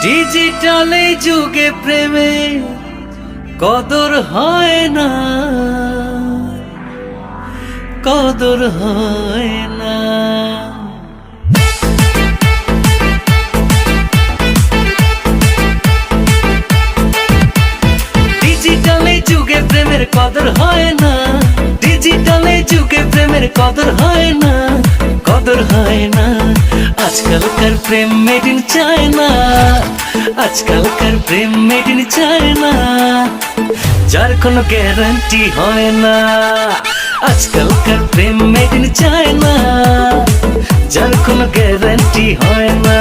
ডিজিটালে যুগে প্রেমে কদর হয় না, কদর হয় না। ডিজিটালে যুগে প্রেমের কদর হয় না, ডিজিটালে যুগে প্রেমের কদর হয় না, কদর হয় না। আজকালকার প্রেম মেড ইন চায়না, আজকালকার প্রেম মেড ইন চায়না, যার কোনো গ্যারান্টি হয় না। আজকালকার প্রেম মেড ইন চায়না, যার কোনো গ্যারান্টি হয় না।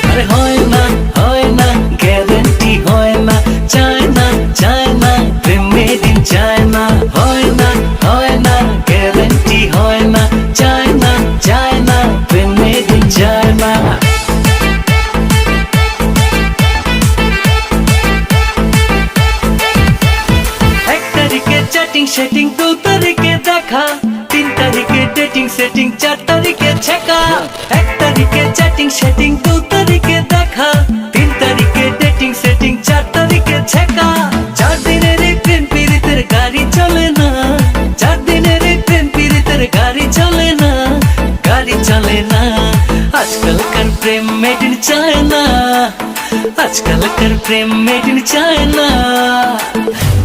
আরে হয় না, হয় না, গ্যারান্টি হয় না। China, China, Prem made in China. হয় না, হয় না, গ্যারান্টি হয় না। China, China, Prem made in China. Chatting setting 2 তারিখে দেখা, 3 তারিখে ডেটিং সেটিং, 4 তারিখে ছেকা। 1 তারিখে চ্যাটিং সেটিং 2 তারিখে দেখা, 3 তারিখে ডেটিং সেটিং, 4 তারিখে ছেকা। 4 দিনের এই প্রেম পীড়িতের গাড়ি চলে না, 4 দিনের এই প্রেম পীড়িতের গাড়ি চলে না, গাড়ি চলে না। আজকালকার প্রেম মেড ইন চায়না, আজকালকার প্রেম মেড ইন চায়না,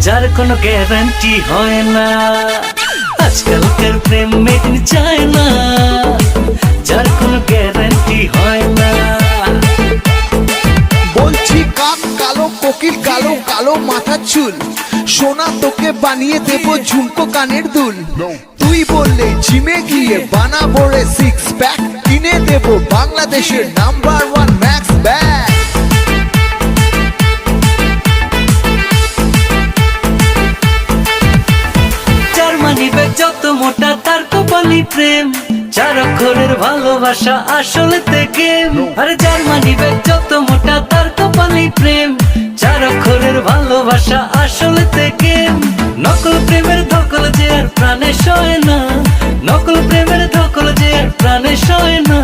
যার কোনো গ্যারান্টি হয় না। আজকালকার প্রেম মেড ইন চায়না, যার কোনো গ্যারান্টি হয় না। বলছি কাক কালো, কোকিল কালো, কালো মাথার চুল, সোনা তোকে বানিয়ে দেব ঝুমকো কানের দুল। তুই বললে জিমে গিয়ে বানাবো রে 6 প্যাক, কিনে দেব বাংলাদেশের নাম্বার 1 ম্যাক্স ব্যাগ। যত মোটা তার কপালি প্রেম, 4 অক্ষরের ভালোবাসা আসলেতে গেম। আরে জার্মানি ব্যাগ যত মোটা তার কপালি প্রেম, 4 অক্ষরের ভালোবাসা আসলেতে গেম। নকল প্রেমের ধকল যে আর প্রাণে সয় না, নকল প্রেমের ধকল যে আর প্রাণে সয় না,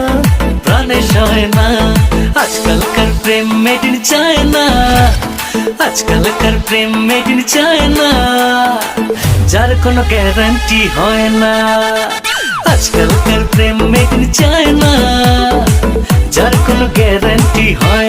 প্রাণে সয় না। আজকালকার প্রেম মেড ইন চায়না, আজকালকার প্রেম মেড ইন চায়না, যার কোনো গ্যারান্টি হয় না। আজকালকার প্রেম মেড ইন চায়না, যার কোনো গ্যারান্টি হয়